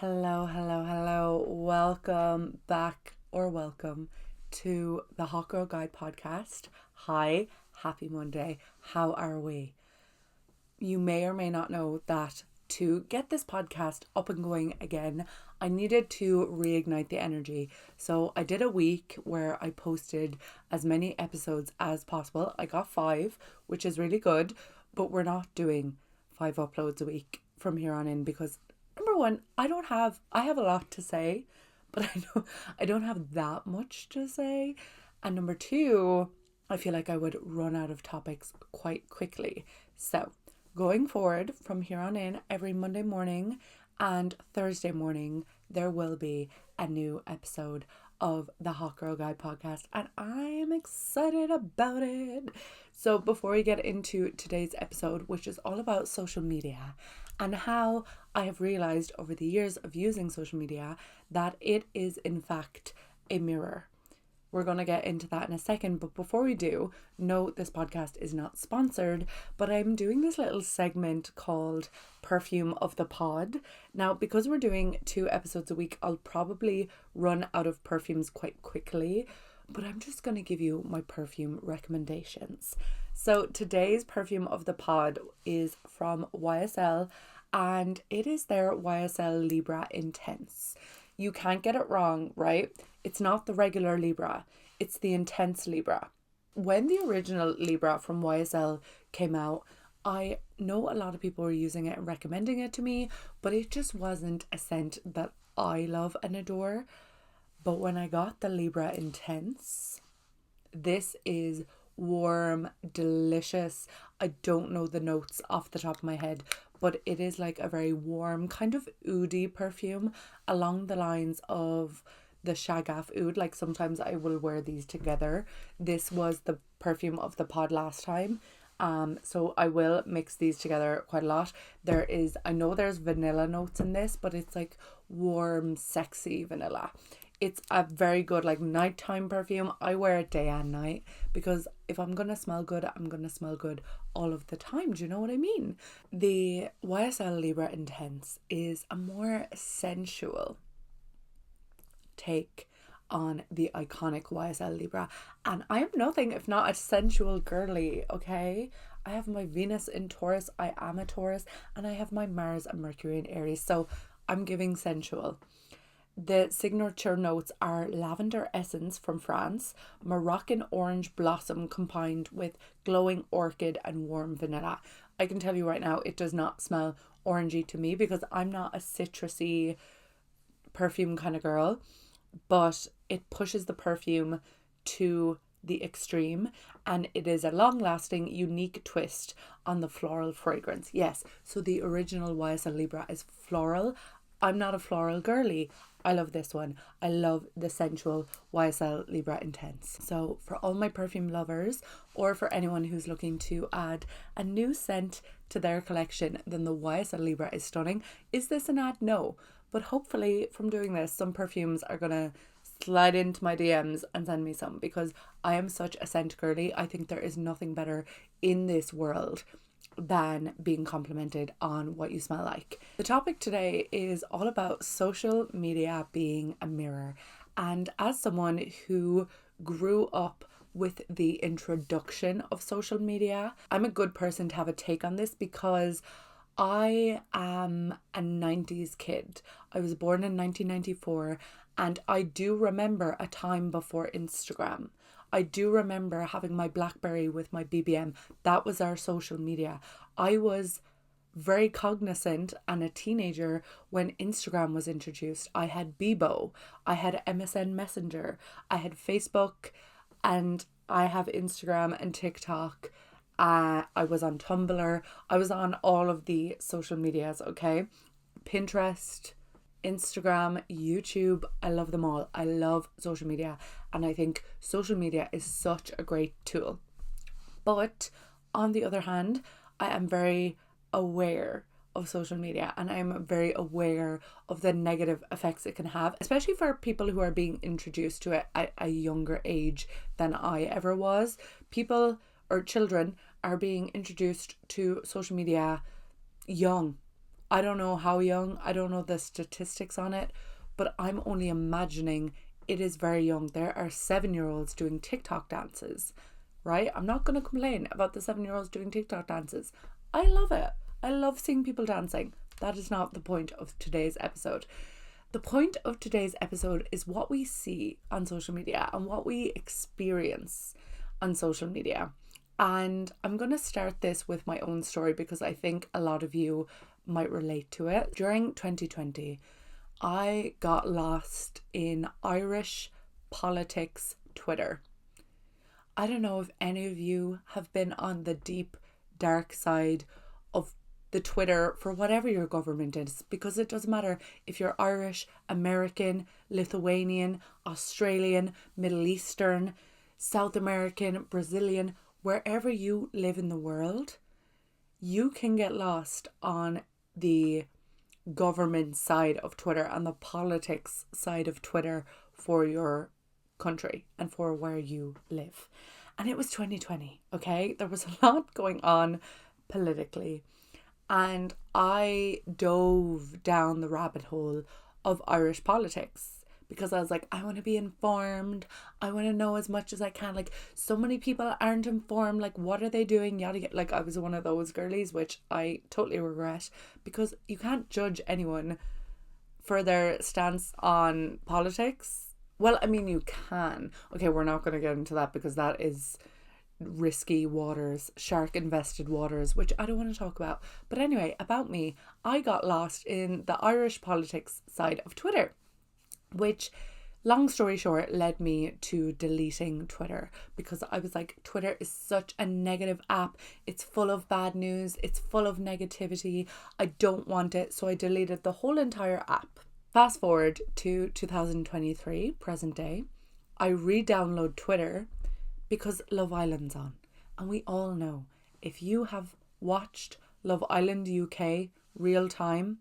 Hello, hello, hello. Welcome back or welcome to the Hot Girl Guide podcast. Hi, happy Monday. How are we? You may or may not know that to get this podcast up and going again, I needed to reignite the energy. So I did a week where I posted as many episodes as possible. I got 5, which is really good, but we're not doing 5 uploads a week from here on in because number one, I have a lot to say, but I don't have that much to say. And number two, I feel like I would run out of topics quite quickly. So going forward from here on in, every Monday morning and Thursday morning, there will be a new episode of the Hot Girl Guide podcast, and I'm excited about it. So before we get into today's episode, which is all about social media and how I have realized over the years of using social media that it is in fact a mirror. We're going to get into that in a second, but before we do, note this podcast is not sponsored, but I'm doing this little segment called Perfume of the Pod. Now, because we're doing 2 episodes a week, I'll probably run out of perfumes quite quickly, but I'm just going to give you my perfume recommendations. So today's Perfume of the Pod is from YSL, and it is their YSL Libra Intense. You can't get it wrong, right? It's not the regular Libra, it's the Intense Libra. When the original Libra from YSL came out, I know a lot of people were using it and recommending it to me, but it just wasn't a scent that I love and adore. But when I got the Libra Intense, this is warm, delicious. I don't know the notes off the top of my head, but it is like a very warm, kind of oudy perfume along the lines of the Shagaf Oud. Like sometimes I will wear these together. This was the perfume of the pod last time. So I will mix these together quite a lot. I know there's vanilla notes in this, but it's like warm, sexy vanilla. It's a very good like nighttime perfume. I wear it day and night because if I'm going to smell good, I'm going to smell good all of the time. Do you know what I mean? The YSL Libra Intense is a more sensual take on the iconic YSL Libra. And I am nothing if not a sensual girly, okay? I have my Venus in Taurus, I am a Taurus, and I have my Mars and Mercury in Aries. So I'm giving sensual. The signature notes are lavender essence from France, Moroccan orange blossom combined with glowing orchid and warm vanilla. I can tell you right now, it does not smell orangey to me because I'm not a citrusy perfume kind of girl, but it pushes the perfume to the extreme and it is a long-lasting, unique twist on the floral fragrance. Yes, so the original YSL Libra is floral. I'm not a floral girly. I love this one. I love the sensual YSL Libra Intense. So for all my perfume lovers or for anyone who's looking to add a new scent to their collection, then the YSL Libra is stunning. Is this an ad? No. But hopefully from doing this, some perfumes are going to slide into my DMs and send me some because I am such a scent girly. I think there is nothing better in this world than being complimented on what you smell like. The topic today is all about social media being a mirror. And as someone who grew up with the introduction of social media, I'm a good person to have a take on this because I am a 90s kid. I was born in 1994 and I do remember a time before Instagram. I do remember having my BlackBerry with my BBM. That was our social media. I was very cognizant and a teenager when Instagram was introduced. I had Bebo, I had MSN Messenger, I had Facebook, and I have Instagram and TikTok. I was on Tumblr. I was on all of the social medias, okay? Pinterest, Instagram, YouTube, I love them all. I love social media and I think social media is such a great tool. But on the other hand, I am very aware of social media and I'm very aware of the negative effects it can have, especially for people who are being introduced to it at a younger age than I ever was. People or children are being introduced to social media young. I don't know how young, I don't know the statistics on it, but I'm only imagining it is very young. There are 7-year-olds doing TikTok dances, right? I'm not going to complain about the 7-year-olds doing TikTok dances. I love it. I love seeing people dancing. That is not the point of today's episode. The point of today's episode is what we see on social media and what we experience on social media. And I'm going to start this with my own story because I think a lot of you might relate to it. During 2020, I got lost in Irish politics Twitter. I don't know if any of you have been on the deep, dark side of the Twitter for whatever your government is, because it doesn't matter if you're Irish, American, Lithuanian, Australian, Middle Eastern, South American, Brazilian, wherever you live in the world, you can get lost on the government side of Twitter and the politics side of Twitter for your country and for where you live. And it was 2020, okay? There was a lot going on politically. And I dove down the rabbit hole of Irish politics because I was like, I want to be informed. I want to know as much as I can. Like, so many people aren't informed. Like, what are they doing? Yada yada. Like, I was one of those girlies, which I totally regret, because you can't judge anyone for their stance on politics. Well, I mean, you can. Okay, we're not going to get into that because that is risky waters, shark invested waters, which I don't want to talk about. But anyway, about me, I got lost in the Irish politics side of Twitter, which, long story short, led me to deleting Twitter because I was like, Twitter is such a negative app. It's full of bad news. It's full of negativity. I don't want it. So I deleted the whole entire app. Fast forward to 2023, present day, I re-download Twitter because Love Island's on. And we all know, if you have watched Love Island UK real time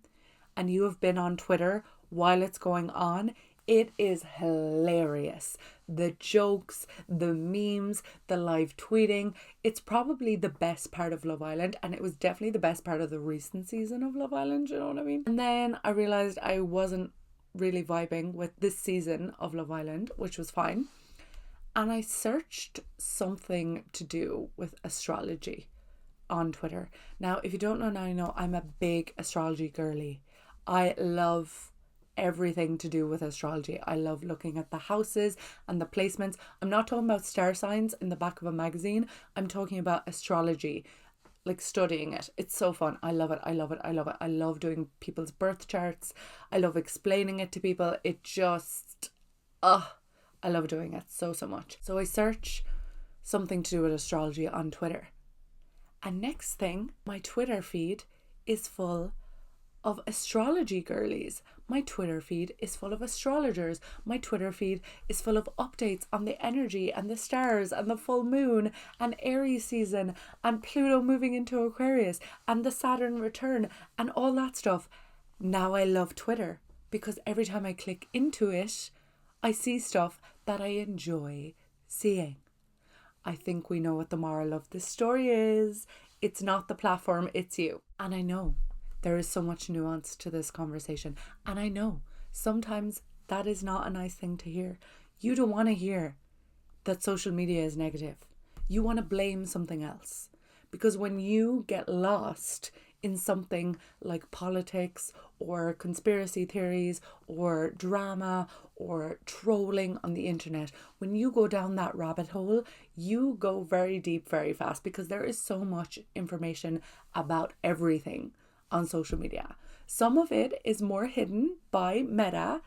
and you have been on Twitter while it's going on, it is hilarious. The jokes, the memes, the live tweeting. It's probably the best part of Love Island, and it was definitely the best part of the recent season of Love Island, you know what I mean? And then I realised I wasn't really vibing with this season of Love Island, which was fine. And I searched something to do with astrology on Twitter. Now, if you don't know now, you know I'm a big astrology girly. I love everything to do with astrology. I love looking at the houses and the placements. I'm not talking about star signs in the back of a magazine. I'm talking about astrology, like studying it. It's so fun. I love it. I love it. I love it. I love doing people's birth charts. I love explaining it to people. It just, I love doing it so much. So I search something to do with astrology on Twitter. And next thing, my Twitter feed is full of astrology girlies. My Twitter feed is full of astrologers. My Twitter feed is full of updates on the energy and the stars and the full moon and Aries season and Pluto moving into Aquarius and the Saturn return and all that stuff. Now I love Twitter because every time I click into it, I see stuff that I enjoy seeing. I think we know what the moral of this story is. It's not the platform, it's you. And I know there is so much nuance to this conversation. And I know sometimes that is not a nice thing to hear. You don't want to hear that social media is negative. You want to blame something else. Because when you get lost in something like politics or conspiracy theories or drama or trolling on the internet, when you go down that rabbit hole, you go very deep, very fast, because there is so much information about everything on social media. Some of it is more hidden by Meta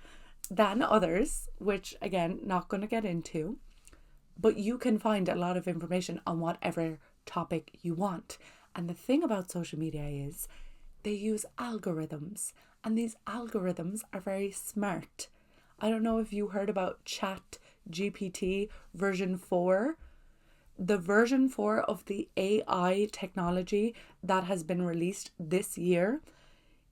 than others, which again, not going to get into, but you can find a lot of information on whatever topic you want. And the thing about social media is they use algorithms, and these algorithms are very smart. I don't know if you heard about ChatGPT version 4. The version 4 of the AI technology that has been released this year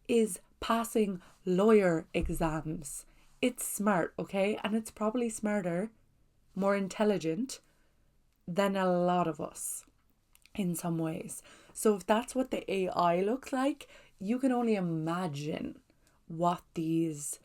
is passing lawyer exams. It's smart, okay? And it's probably smarter, more intelligent than a lot of us in some ways. So if that's what the AI looks like, you can only imagine what these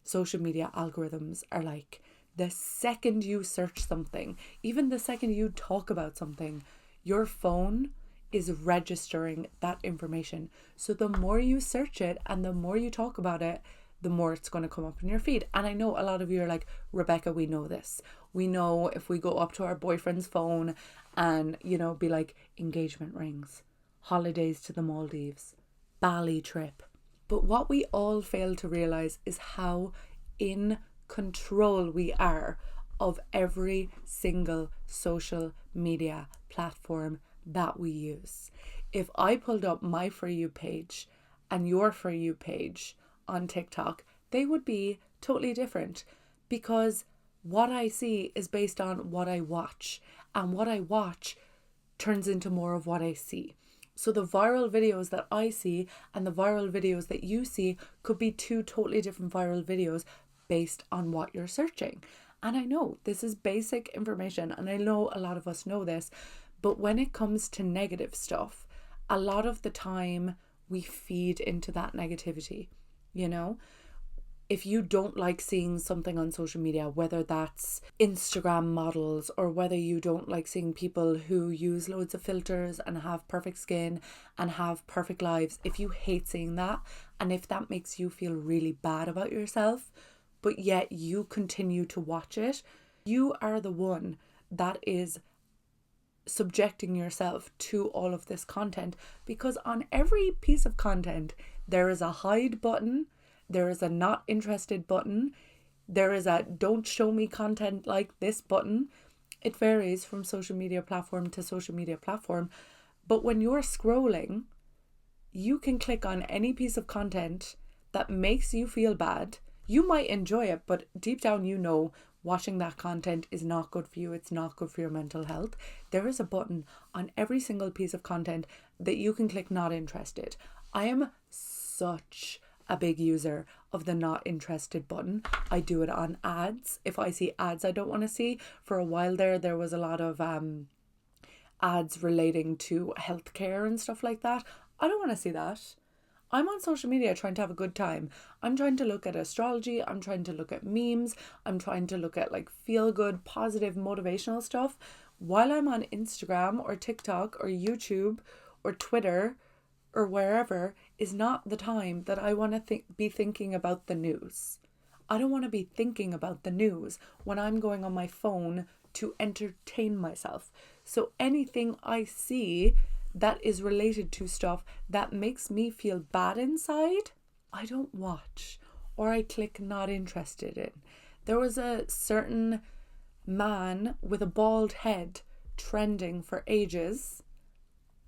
social media algorithms are like. The second you search something, even the second you talk about something, your phone is registering that information. So the more you search it and the more you talk about it, the more it's going to come up in your feed. And I know a lot of you are like, Rebecca, we know this. We know if we go up to our boyfriend's phone and, be like, engagement rings, holidays to the Maldives, Bali trip. But what we all fail to realize is how in control we are of every single social media platform that we use. If I pulled up my For You page and your For You page on TikTok, they would be totally different, because what I see is based on what I watch, and what I watch turns into more of what I see. So the viral videos that I see and the viral videos that you see could be two totally different viral videos based on what you're searching. And I know this is basic information, and I know a lot of us know this, but when it comes to negative stuff, a lot of the time we feed into that negativity. If you don't like seeing something on social media, whether that's Instagram models or whether you don't like seeing people who use loads of filters and have perfect skin and have perfect lives, if you hate seeing that, and if that makes you feel really bad about yourself, but yet you continue to watch it, you are the one that is subjecting yourself to all of this content, because on every piece of content there is a hide button, there is a not interested button, there is a don't show me content like this button. It varies from social media platform to social media platform, but when you're scrolling, you can click on any piece of content that makes you feel bad. You might enjoy it, but deep down watching that content is not good for you. It's not good for your mental health. There is a button on every single piece of content that you can click not interested. I am such a big user of the not interested button. I do it on ads. If I see ads I don't want to see, for a while there was a lot of ads relating to healthcare and stuff like that. I don't want to see that. I'm on social media trying to have a good time. I'm trying to look at astrology. I'm trying to look at memes. I'm trying to look at like feel good, positive, motivational stuff. While I'm on Instagram or TikTok or YouTube or Twitter or wherever is not the time that I want to be thinking about the news. I don't want to be thinking about the news when I'm going on my phone to entertain myself. So anything I see that is related to stuff that makes me feel bad inside, I don't watch, or I click not interested in. There was a certain man with a bald head trending for ages.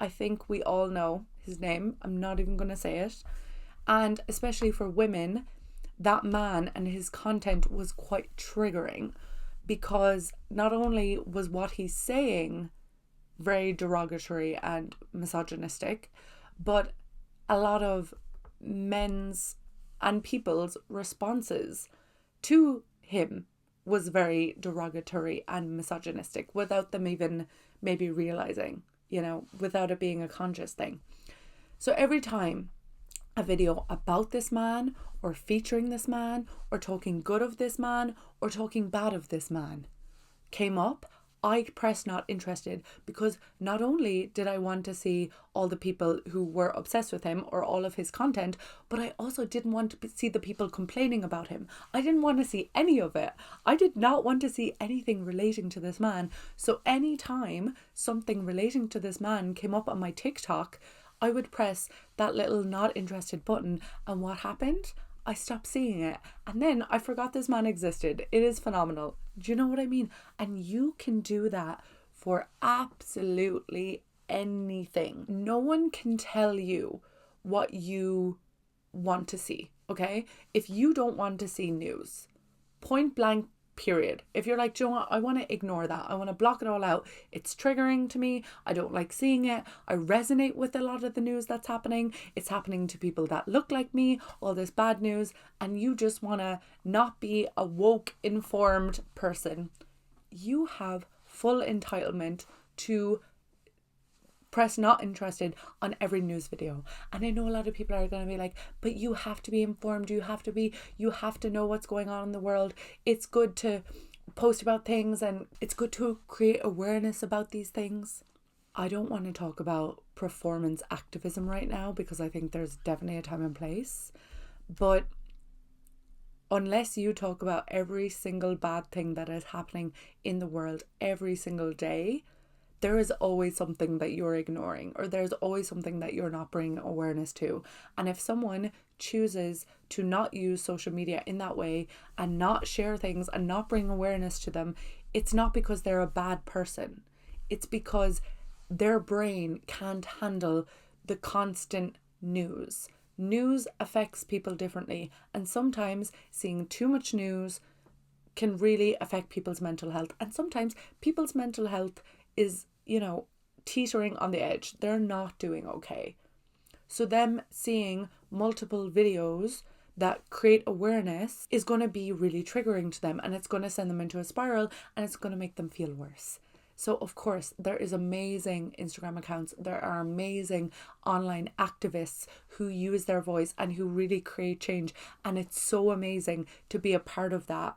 I think we all know his name. I'm not even going to say it. And especially for women, that man and his content was quite triggering, because not only was what he's saying very derogatory and misogynistic, but a lot of men's and people's responses to him was very derogatory and misogynistic without them even maybe realizing, without it being a conscious thing. So every time a video about this man or featuring this man or talking good of this man or talking bad of this man came up, I pressed not interested, because not only did I want to see all the people who were obsessed with him or all of his content, but I also didn't want to see the people complaining about him. I didn't want to see any of it. I did not want to see anything relating to this man. So anytime something relating to this man came up on my TikTok, I would press that little not interested button, and what happened? I stopped seeing it, and then I forgot this man existed. It is phenomenal. Do you know what I mean? And you can do that for absolutely anything. No one can tell you what you want to see, okay? If you don't want to see news, point blank, period. If you're like, do you know what? I want to ignore that. I want to block it all out. It's triggering to me. I don't like seeing it. I resonate with a lot of the news that's happening. It's happening to people that look like me, all this bad news, and you just want to not be a woke, informed person. You have full entitlement to press not interested on every news video. And I know a lot of people are going to be like, but you have to be informed. You have to know what's going on in the world. It's good to post about things and it's good to create awareness about these things. I don't want to talk about performance activism right now because I think there's definitely a time and place. But unless you talk about every single bad thing that is happening in the world every single day, there is always something that you're ignoring, or there's always something that you're not bringing awareness to. And if someone chooses to not use social media in that way and not share things and not bring awareness to them, it's not because they're a bad person. It's because their brain can't handle the constant news. News affects people differently, and sometimes seeing too much news can really affect people's mental health. And sometimes people's mental health is, teetering on the edge. They're not doing okay. So them seeing multiple videos that create awareness is going to be really triggering to them, and it's going to send them into a spiral, and it's going to make them feel worse. So of course, there is amazing Instagram accounts. There are amazing online activists who use their voice and who really create change. And it's so amazing to be a part of that.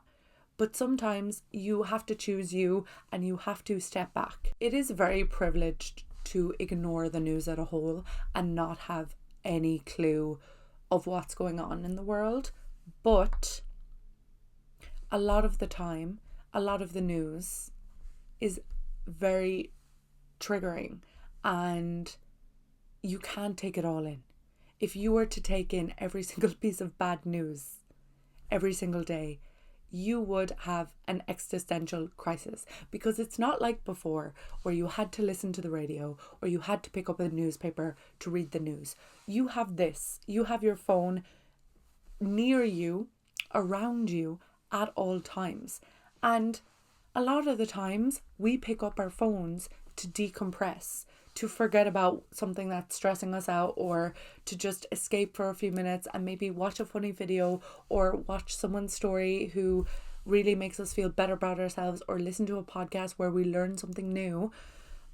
But sometimes you have to choose you and you have to step back. It is very privileged to ignore the news as a whole and not have any clue of what's going on in the world. But a lot of the time, a lot of the news is very triggering and you can't take it all in. If you were to take in every single piece of bad news every single day, you would have an existential crisis, because it's not like before where you had to listen to the radio or you had to pick up a newspaper to read the news. You have this, you have your phone near you, around you at all times. And a lot of the times we pick up our phones to decompress, to forget about something that's stressing us out, or to just escape for a few minutes and maybe watch a funny video or watch someone's story who really makes us feel better about ourselves, or listen to a podcast where we learn something new.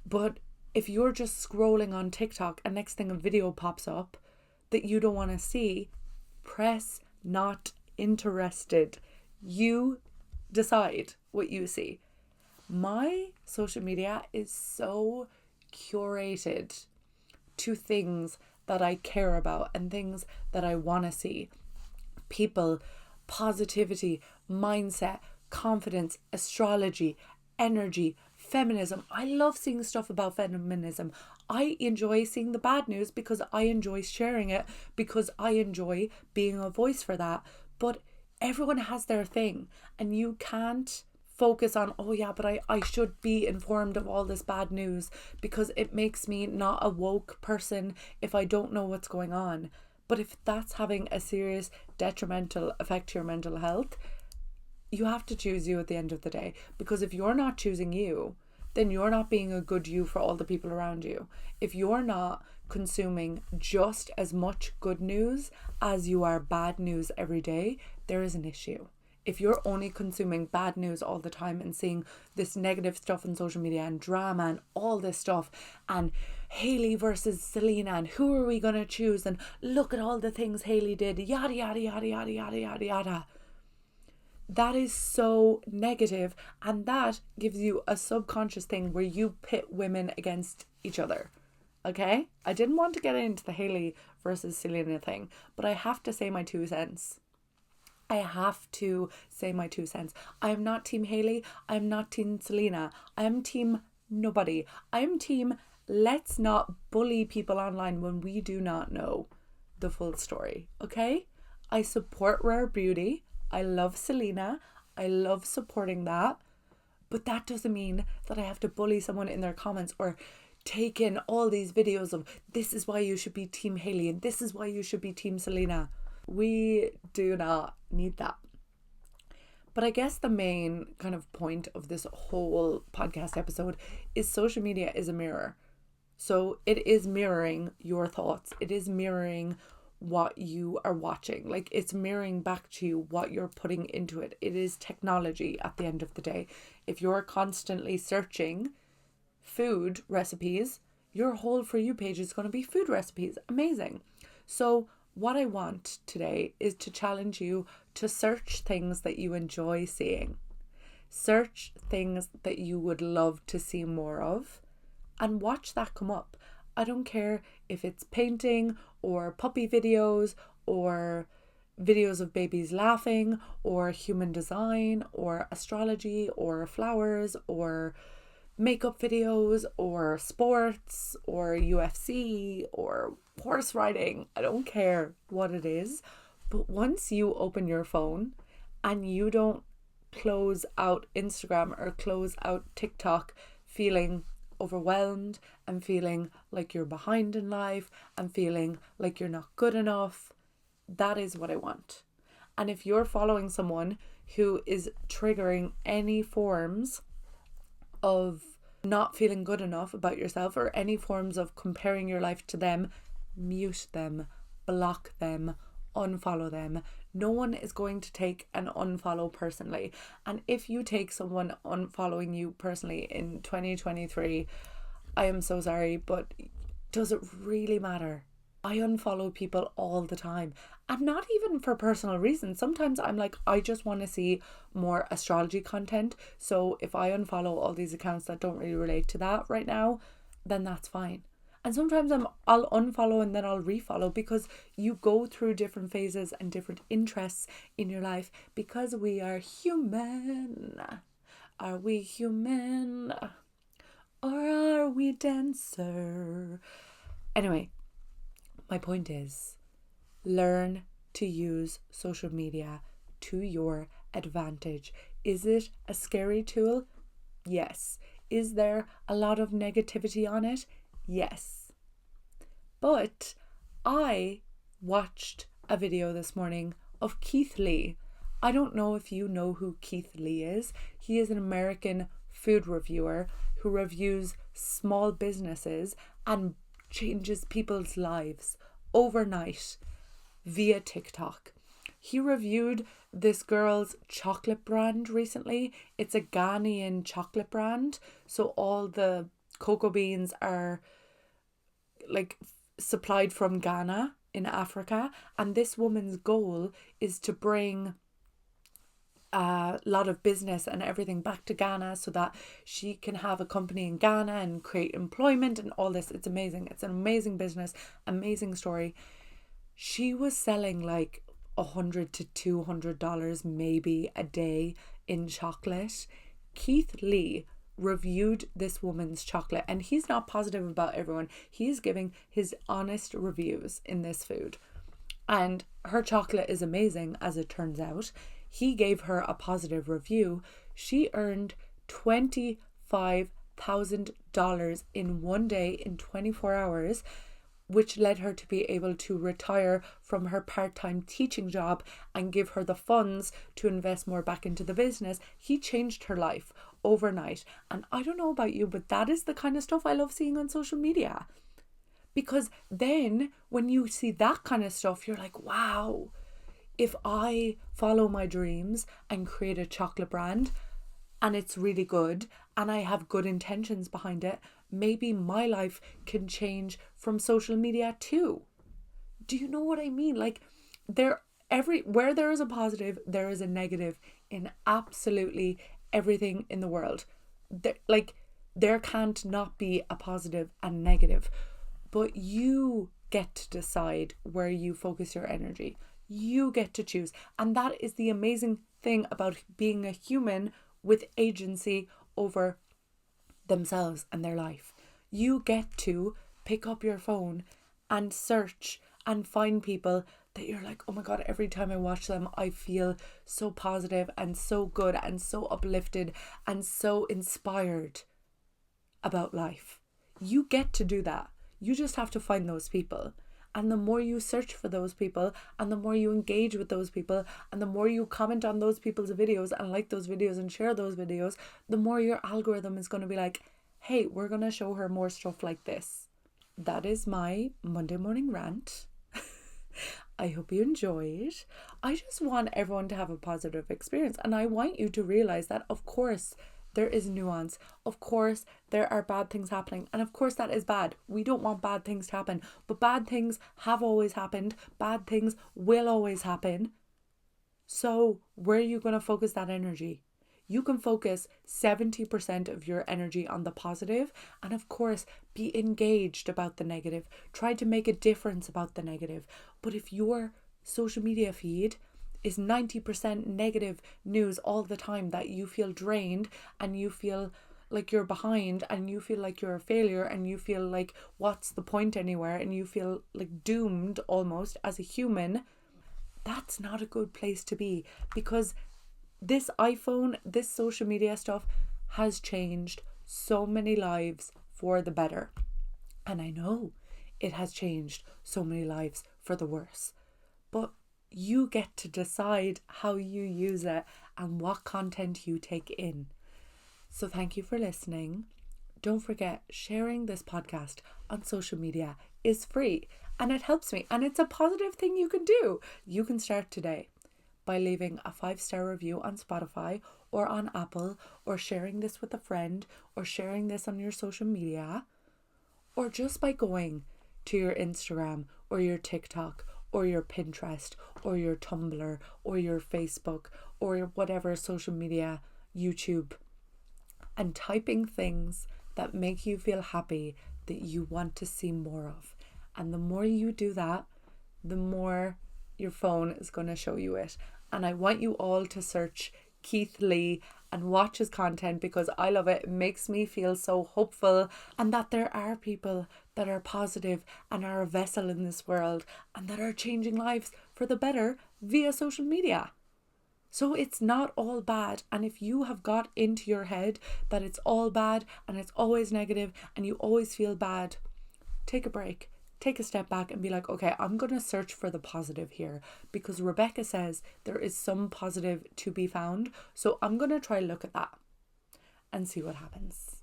But if you're just scrolling on TikTok and next thing a video pops up that you don't want to see, press not interested. You decide what you see. My social media is so curated to things that I care about and things that I want to see. People, positivity, mindset, confidence, astrology, energy, feminism. I love seeing stuff about feminism. I enjoy seeing the bad news because I enjoy sharing it, because I enjoy being a voice for that. But everyone has their thing, and you can't focus on, oh yeah, but I should be informed of all this bad news because it makes me not a woke person if I don't know what's going on. But if that's having a serious detrimental effect to your mental health, you have to choose you at the end of the day. Because if you're not choosing you, then you're not being a good you for all the people around you. If you're not consuming just as much good news as you are bad news every day, there is an issue. If you're only consuming bad news all the time and seeing this negative stuff on social media and drama and all this stuff, and Hailey versus Selena, and who are we going to choose, and look at all the things Hailey did, yada, yada, yada, yada, yada, yada, yada. That is so negative, and that gives you a subconscious thing where you pit women against each other. Okay? I didn't want to get into the Hailey versus Selena thing, but I have to say my 2 cents. I have to say my 2 cents. I am not team Hailey. I am not team Selena. I am team nobody. I am team let's not bully people online when we do not know the full story. Okay? I support Rare Beauty. I love Selena. I love supporting that. But that doesn't mean that I have to bully someone in their comments or take in all these videos of this is why you should be team Hailey and this is why you should be team Selena. We do not need that. But I guess the main kind of point of this whole podcast episode is social media is a mirror. So it is mirroring your thoughts. It is mirroring what you are watching. Like, it's mirroring back to you what you're putting into it. It is technology at the end of the day. If you're constantly searching food recipes, your whole For You page is going to be food recipes. Amazing. So what I want today is to challenge you to search things that you enjoy seeing. Search things that you would love to see more of and watch that come up. I don't care if it's painting or puppy videos or videos of babies laughing or human design or astrology or flowers or makeup videos or sports or UFC or horse riding. I don't care what it is. But once you open your phone and you don't close out Instagram or close out TikTok feeling overwhelmed and feeling like you're behind in life and feeling like you're not good enough, that is what I want. And if you're following someone who is triggering any forms of not feeling good enough about yourself or any forms of comparing your life to them, mute them, block them, unfollow them. No one is going to take an unfollow personally. And if you take someone unfollowing you personally in 2023, I am so sorry, but does it really matter? I unfollow people all the time, and not even for personal reasons. Sometimes I'm like, I just want to see more astrology content. So if I unfollow all these accounts that don't really relate to that right now, then that's fine. And sometimes I'll unfollow and then I'll refollow, because you go through different phases and different interests in your life, because we are human. Are we human? Or are we dancer? Anyway, my point is, learn to use social media to your advantage. Is it a scary tool? Yes. Is there a lot of negativity on it? Yes. But I watched a video this morning of Keith Lee. I don't know if you know who Keith Lee is. He is an American food reviewer who reviews small businesses and changes people's lives overnight via TikTok. He reviewed this girl's chocolate brand recently. It's a Ghanaian chocolate brand. So all the cocoa beans are like supplied from Ghana in Africa. And this woman's goal is to bring a lot of business and everything back to Ghana so that she can have a company in Ghana and create employment and all this. It's amazing. It's an amazing business, amazing story. She was selling like $100 to $200 maybe a day in chocolate. Keith Lee reviewed this woman's chocolate, and he's not positive about everyone. He's giving his honest reviews in this food. And her chocolate is amazing, as it turns out. He gave her a positive review. She earned $25,000 in one day in 24 hours, which led her to be able to retire from her part-time teaching job and give her the funds to invest more back into the business. He changed her life overnight. And I don't know about you, but that is the kind of stuff I love seeing on social media. Because then when you see that kind of stuff, you're like, wow, if I follow my dreams and create a chocolate brand and it's really good and I have good intentions behind it, maybe my life can change from social media too. Do you know what I mean? Like, where there is a positive, there is a negative in absolutely everything in the world. There can't not be a positive and negative, but you get to decide where you focus your energy. You get to choose. And that is the amazing thing about being a human with agency over themselves and their life. You get to pick up your phone and search and find people that you're like, oh my God, every time I watch them, I feel so positive and so good and so uplifted and so inspired about life. You get to do that. You just have to find those people. And the more you search for those people and the more you engage with those people and the more you comment on those people's videos and like those videos and share those videos, the more your algorithm is going to be like, hey, we're going to show her more stuff like this. That is my Monday morning rant. I hope you enjoyed. I just want everyone to have a positive experience. And I want you to realize that, of course, there is nuance. Of course, there are bad things happening. And of course, that is bad. We don't want bad things to happen. But bad things have always happened. Bad things will always happen. So where are you going to focus that energy? You can focus 70% of your energy on the positive, and of course, be engaged about the negative. Try to make a difference about the negative. But if your social media feed is 90% negative news all the time, that you feel drained and you feel like you're behind and you feel like you're a failure and you feel like what's the point anywhere and you feel like doomed almost as a human, that's not a good place to be, because this iPhone, this social media stuff has changed so many lives for the better. And I know it has changed so many lives for the worse. But you get to decide how you use it and what content you take in. So thank you for listening. Don't forget, sharing this podcast on social media is free and it helps me. And it's a positive thing you can do. You can start today by leaving a 5-star review on Spotify or on Apple, or sharing this with a friend, or sharing this on your social media, or just by going to your Instagram or your TikTok or your Pinterest or your Tumblr or your Facebook or your whatever social media, YouTube, and typing things that make you feel happy, that you want to see more of. And the more you do that, the more your phone is going to show you it. And I want you all to search Keith Lee and watch his content, because I love it. It makes me feel so hopeful, and that there are people that are positive and are a vessel in this world and that are changing lives for the better via social media. So it's not all bad. And if you have got into your head that it's all bad and it's always negative and you always feel bad, take a break. Take a step back and be like, okay, I'm going to search for the positive here, because Rebecca says there is some positive to be found. So I'm going to try look at that and see what happens.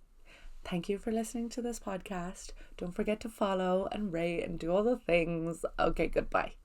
Thank you for listening to this podcast. Don't forget to follow and rate and do all the things. Okay, goodbye.